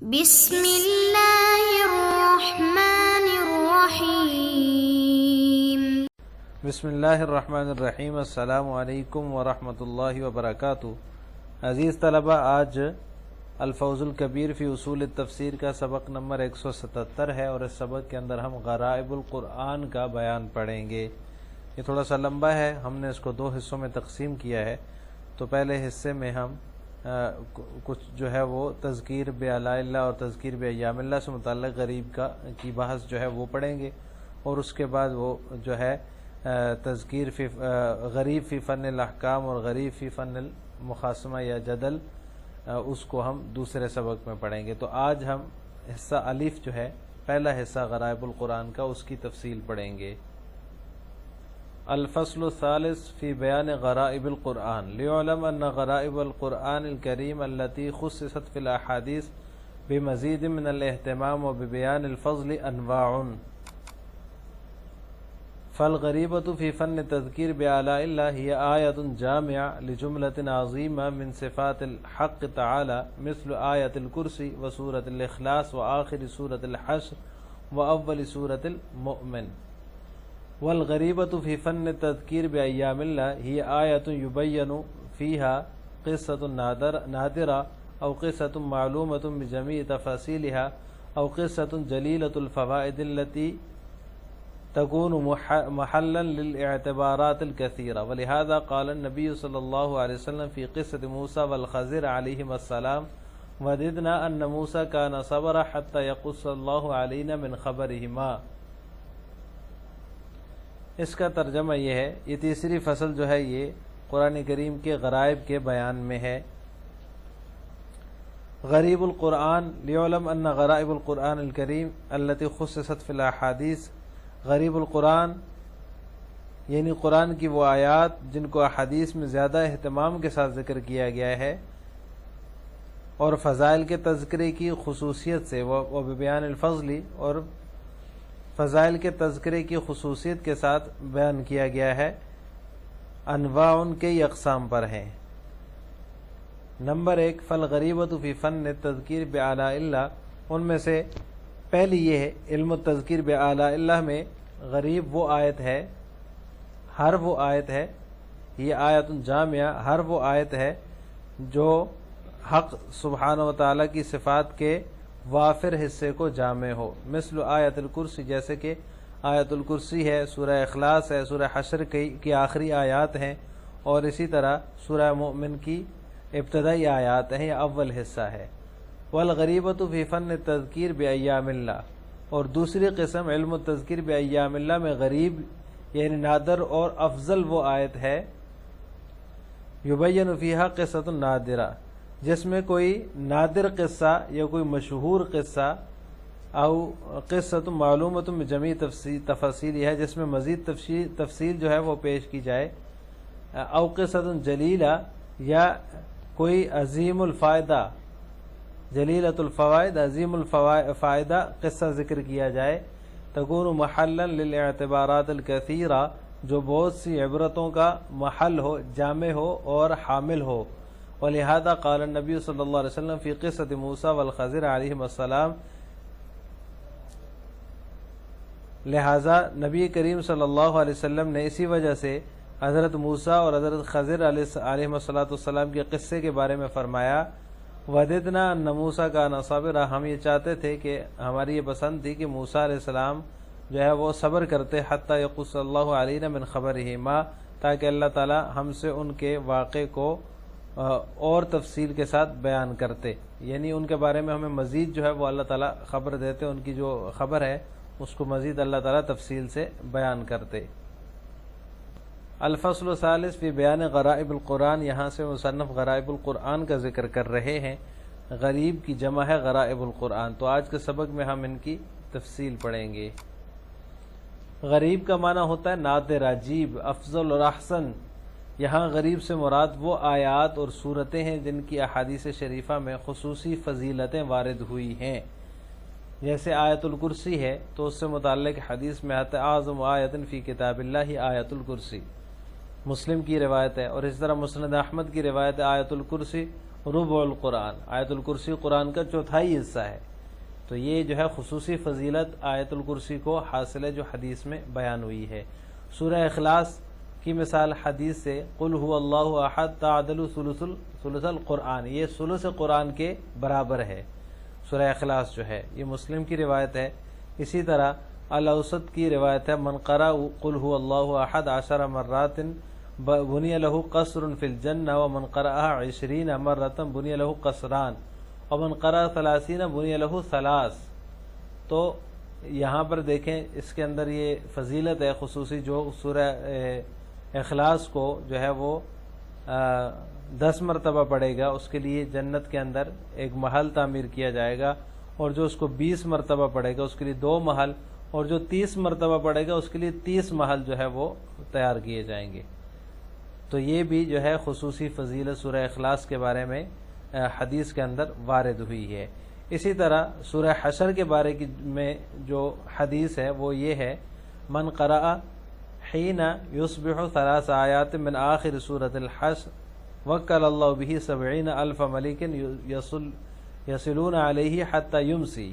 بسم اللہ الرحمن الرحیم۔ بسم اللہ الرحمن الرحیم۔ السلام علیکم ورحمۃ اللہ وبرکاتہ۔ عزیز طلبہ، آج الفوز الکبیر فی اصول التفسیر کا سبق نمبر 177 ہے، اور اس سبق کے اندر ہم غرائب القرآن کا بیان پڑھیں گے۔ یہ تھوڑا سا لمبا ہے، ہم نے اس کو 2 حصوں میں تقسیم کیا ہے۔ تو پہلے حصے میں ہم کچھ جو ہے وہ تذکیر بآلاء اللہ اور تذکیر بایام اللہ سے متعلق غریب کی بحث جو ہے وہ پڑھیں گے، اور اس کے بعد وہ جو ہے تذکیر فی غریب فی فن الاحکام اور غریب فی فن المخاصمہ یا جدل، اس کو ہم دوسرے سبق میں پڑھیں گے۔ تو آج ہم حصہ الف جو ہے، پہلا حصہ غرائب القرآن کا، اس کی تفصیل پڑھیں گے۔ الفصل الثالث فی بیان غرائب القرآن۔ لیعلم ان غرائب القرآن الکریم التي خصصت فی الاحادیث بمزید من الاہتمام وببیان الفضل انواع، فالغریبۃ فی فن تذکیر بآلاء اللہ ہی آیۃ جامعہ لجملۃ عظیمہ من صفات الحق تعالی مثل آیۃ الکرسی وسورۃ الاخلاص وآخر سورۃ الحشر واول سورۃ المؤمن۔ والغریبۃ فی فن تذکیر بایام اللہ ہی آیۃ یبین فیہا قصۃ نادرہ او قصۃ معلومۃ بجمیع تفاصیلہا او قصۃ جلیلۃ الفوائد التي تكون محلا للاعتبارات الكثيرة، ولهذا قال النبي صلى الله عليه وسلم في قصة موسى والخضر عليهما السلام: وددنا أن موسى كان صبر حتى يقص الله علينا من خبرهما۔ اس کا ترجمہ یہ ہے، یہ تیسری فصل جو ہے یہ قرآن کریم کے غرائب کے بیان میں ہے۔ غریب القرآن، لیعلم ان غرائب القرآن الکریم التي خصصت فی الاحادیث، غریب القرآن یعنی قرآن کی وہ آیات جن کو احادیث میں زیادہ اہتمام کے ساتھ ذکر کیا گیا ہے اور فضائل کے تذکرے کی خصوصیت سے، وہ بیان الفضل، اور فضائل کے تذکرے کی خصوصیت کے ساتھ بیان کیا گیا ہے، انواع ان کے اقسام پر ہیں۔ نمبر 1، فالغریبۃ فی فن تذکیر بآلاء اللہ، ان میں سے پہلی یہ ہے، علم التذکیر بآلاء اللہ میں غریب وہ آیت ہے، ہر وہ آیت ہے، یہ آیت جامعہ، ہر وہ آیت ہے جو حق سبحانہ و تعالیٰ کی صفات کے وافر حصے کو جامع ہو، مثل آیت الکرسی، جیسے کہ آیت الکرسی ہے، سورہ اخلاص ہے، سورہ حشر کی آخری آیات ہیں، اور اسی طرح سورہ مؤمن کی ابتدائی آیات ہیں یا اول حصہ ہے۔ والغریبۃ فی فن تذکیر بایام اللہ، اور دوسری قسم علم التذکیر بایام اللہ میں غریب یعنی نادر اور افضل وہ آیت ہے، یبین فیہا قصۃ نادرہ، جس میں کوئی نادر قصہ یا کوئی مشہور قصہ، او قصۃ معلومۃ بجمیع تفاصیل ہے، جس میں مزید تفصیل جو ہے وہ پیش کی جائے، او قصۃ جلیلہ، یا کوئی عظیم الفائدہ، جلیلۃ الفوائد، عظیم الفائدہ قصہ ذکر کیا جائے، تکون محلا للاعتبارات الکثیرہ، جو بہت سی عبرتوں کا محل ہو، جامع ہو اور حامل ہو۔ ولہذا قال النبی صلی اللہ علیہ وسلم فی قصۃ موسیٰ والخضر علیہم السلام، لہذا نبی کریم صلی اللہ علیہ وسلم نے اسی وجہ سے حضرت موسیٰ اور حضرت خضر علیہم السلام کے قصے کے بارے میں فرمایا، وددنا ان موسیٰ کان صابرا، ہم یہ چاہتے تھے کہ ہماری یہ پسند تھی کہ موسیٰ علیہ السلام جو ہے وہ صبر کرتے، حتی یقص اللہ علینا من خبرہما، تاکہ اللہ تعالی ہم سے ان کے واقعے کو اور تفصیل کے ساتھ بیان کرتے، یعنی ان کے بارے میں ہمیں مزید جو ہے وہ اللہ تعالیٰ خبر دیتے، ان کی جو خبر ہے اس کو مزید اللہ تعالیٰ تفصیل سے بیان کرتے۔ الفصل الثالث فی بیان غرائب القرآن، یہاں سے مصنف غرائب القرآن کا ذکر کر رہے ہیں۔ غریب کی جمع ہے غرائب القرآن، تو آج کے سبق میں ہم ان کی تفصیل پڑھیں گے۔ غریب کا معنی ہوتا ہے نادر، عجیب، افضل اور احسن۔ یہاں غریب سے مراد وہ آیات اور صورتیں ہیں جن کی احادیث شریفہ میں خصوصی فضیلتیں وارد ہوئی ہیں، جیسے آیت الکرسی ہے تو اس سے متعلق حدیث میں آتا ہے اعظم آیت فی کتاب اللہ آیت الکرسی، مسلم کی روایت ہے، اور اس طرح مسند احمد کی روایت ہے آیت الکرسی ربع القرآن، آیت الکرسی قرآن کا چوتھائی حصہ ہے۔ تو یہ جو ہے خصوصی فضیلت آیت الکرسی کو حاصل ہے جو حدیث میں بیان ہوئی ہے۔ سورہ اخلاص کی مثال حدیث سے قل هو اللہ احد تعدل ثلث القرآن، یہ ثلث قرآن کے برابر ہے۔ سورہ اخلاص جو ہے یہ مسلم کی روایت ہے۔ اسی طرح الاوسط کی روایت ہے من قرأ قل هو اللہ احد 10 مرات بنی له قصر فی الجنہ ومن قرأها 20 مرۃ بنی له قصران ومن قرأ 30 بنی له ثلاث۔ تو یہاں پر دیکھیں اس کے اندر یہ فضیلت ہے خصوصی، جو سورہ اخلاص کو جو ہے وہ 10 مرتبہ پڑھے گا اس کے لیے جنت کے اندر ایک محل تعمیر کیا جائے گا، اور جو اس کو 20 مرتبہ پڑھے گا اس کے لیے 2 محل، اور جو 30 مرتبہ پڑھے گا اس کے لیے 30 محل جو ہے وہ تیار کیے جائیں گے۔ تو یہ بھی جو ہے خصوصی فضیلت سورہ اخلاص کے بارے میں حدیث کے اندر وارد ہوئی ہے۔ اسی طرح سورہ حشر کے بارے میں جو حدیث ہے وہ یہ ہے من قرأ حین یصبح 3 آیات من آخر سورۃ الحشر وکل اللہ بہ 70,000 ملک یصلون علیہ حتی یمسی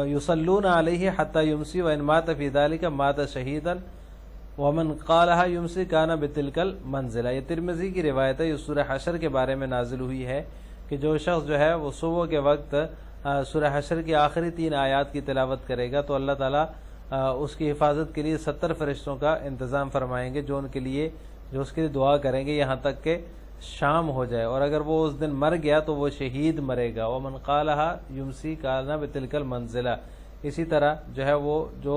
یصلون علیہ حتی یمسی وان مات فی ذلک مات شہیدا ومن قالها یمسی کان بتلک المنزلہ۔ یہ ترمذی کی روایت ہے، یہ سورہ حشر کے بارے میں نازل ہوئی ہے کہ جو شخص جو ہے وہ صبح کے وقت سورہ حشر کی آخری 3 آیات کی تلاوت کرے گا تو اللہ تعالیٰ اس کی حفاظت کے لیے 70 فرشتوں کا انتظام فرمائیں گے جو اس کے لیے دعا کریں گے یہاں تک کہ شام ہو جائے، اور اگر وہ اس دن مر گیا تو وہ شہید مرے گا۔ ومن قالها یمسی کان بتلک المنزلہ، اسی طرح جو ہے وہ جو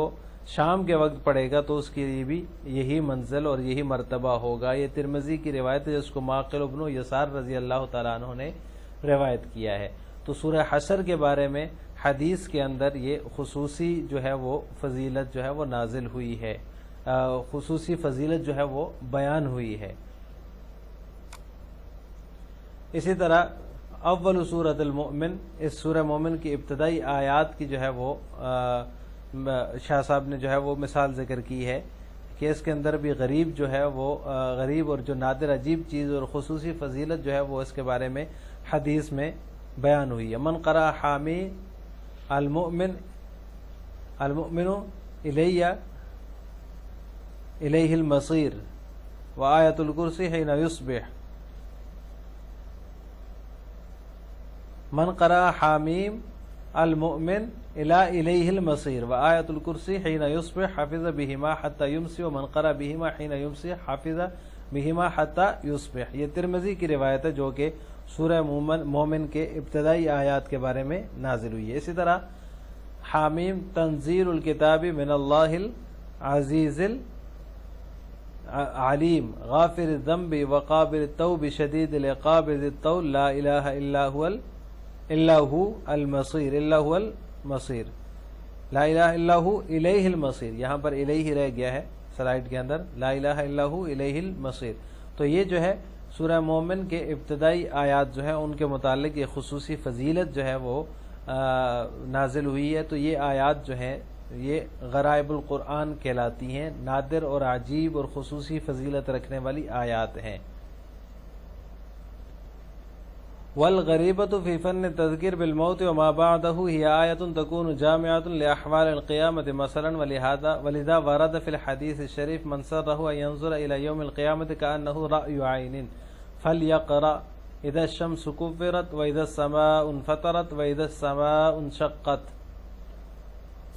شام کے وقت پڑھے گا تو اس کے لیے بھی یہی منزل اور یہی مرتبہ ہوگا۔ یہ ترمذی کی روایت ہے جس کو معقل ابن یسار رضی اللہ تعالیٰ عنہ نے روایت کیا ہے۔ تو سورہ حشر کے بارے میں حدیث کے اندر یہ خصوصی جو ہے وہ فضیلت جو ہے وہ نازل ہوئی ہے، خصوصی فضیلت جو ہے وہ بیان ہوئی ہے۔ اسی طرح اول سورۃ المؤمن، اس سورہ مومن کی ابتدائی آیات کی جو ہے وہ شاہ صاحب نے جو ہے وہ مثال ذکر کی ہے کہ اس کے اندر بھی غریب جو ہے وہ غریب اور جو نادر عجیب چیز اور خصوصی فضیلت جو ہے وہ اس کے بارے میں حدیث میں بیان ہوئی ہے۔ من قرأ حامی المؤمن الیہ المصیر وآیت الکرسی حین یصبح، من قرأ حامیم المؤمن الیہ المصیر وآیت الکرسی حین یصبح حفظ بہما حتی یمسی ومن قرأ بہما حین یمسی حفظ بہما حتی یصبح۔ یہ ترمذی کی روایت ہے جو کہ سورہ مومن کے ابتدائی آیات کے بارے میں نازل ہوئی ہے۔ اسی طرح حامیم تنزیل الکتاب من اللہ العزیز العلیم غافر الذنب وقابل التوب شدید العقاب ذی الطول لا الہ الا هو المصیر لا الہ الا هو الیہ المصیر، یہاں پر الیہ رہ گیا ہے سلائیڈ کے اندر، لا الہ الا هو الیہ المصیر۔ تو یہ جو ہے سورہ مومن کے ابتدائی آیات جو ہیں ان کے متعلق یہ خصوصی فضیلت جو ہے وہ نازل ہوئی ہے۔ تو یہ آیات جو ہیں یہ غرائب القرآن کہلاتی ہیں، نادر اور عجیب اور خصوصی فضیلت رکھنے والی آیات ہیں۔ والغریبۃ فی فن التذکیر بالموت وما بعدہ ہی آیۃ تکون جامعۃ لأحوال القیامۃ مثلا ولذا ورد فی الحدیث الشریف من سرہ ان ینظر الی یوم القیامۃ کأنہ رأی عین فلیقرأ اذا الشمس کورت واذا السماء انفطرت واذا السماء انشقت۔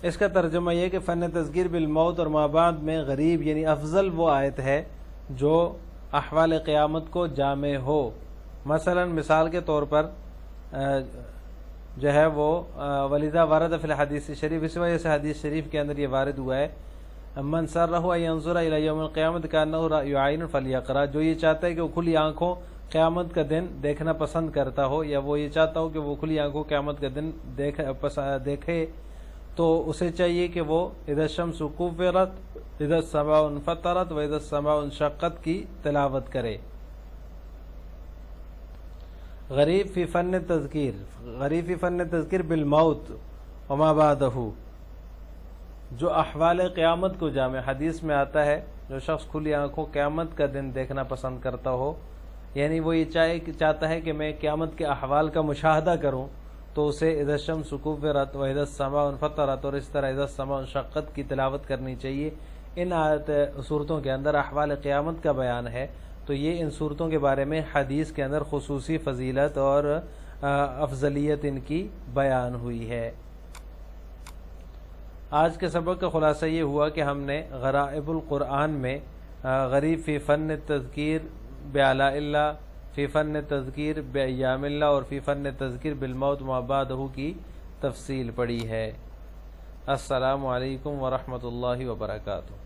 اس کا ترجمہ یہ کہ فن تذکیر بالموت اور ما بعد میں غریب یعنی افضل وہ آیت ہے جو احوال قیامت کو جامع ہو۔ مثلا مثال کے طور پر جو ہے وہ ولذا ورد فی الحدیث شریف، اس وجہ سے حدیث شریف کے اندر یہ وارد ہوا ہے من سرہ ان ینظر الی یوم القیامۃ کأنہ رأی عین فلیقرأ، جو یہ چاہتا ہے کہ وہ کھلی آنکھوں قیامت کا دن دیکھنا پسند کرتا ہو، یا وہ یہ چاہتا ہو کہ وہ کھلی آنکھوں قیامت کا دن دیکھے، تو اسے چاہیے کہ وہ اذا الشمس کورت اذا السماء انفطرت واذا السماء انشقت کی تلاوت کرے۔ غریب فی فن تذکیر بالموت وما بعدہ، جو احوال قیامت کو جامع، حدیث میں آتا ہے جو شخص کھلی آنکھوں قیامت کا دن دیکھنا پسند کرتا ہو، یعنی وہ یہ چاہتا ہے کہ میں قیامت کے احوال کا مشاہدہ کروں، تو اسے اذا الشمس کورت و اذا السماء انفطرت اور اس طرح اذا السماء انشقت کی تلاوت کرنی چاہیے۔ ان صورتوں کے اندر احوال قیامت کا بیان ہے، تو یہ ان صورتوں کے بارے میں حدیث کے اندر خصوصی فضیلت اور افضلیت ان کی بیان ہوئی ہے۔ آج کے سبق کا خلاصہ یہ ہوا کہ ہم نے غرائب القرآن میں غریب فی فن تذکیر بعلاء اللہ، فی فن تذکیر بایام اللہ اور فی فن تذکیر بالموت ما بعدہ کی تفصیل پڑھی ہے۔ السلام علیکم ورحمۃ اللہ وبرکاتہ۔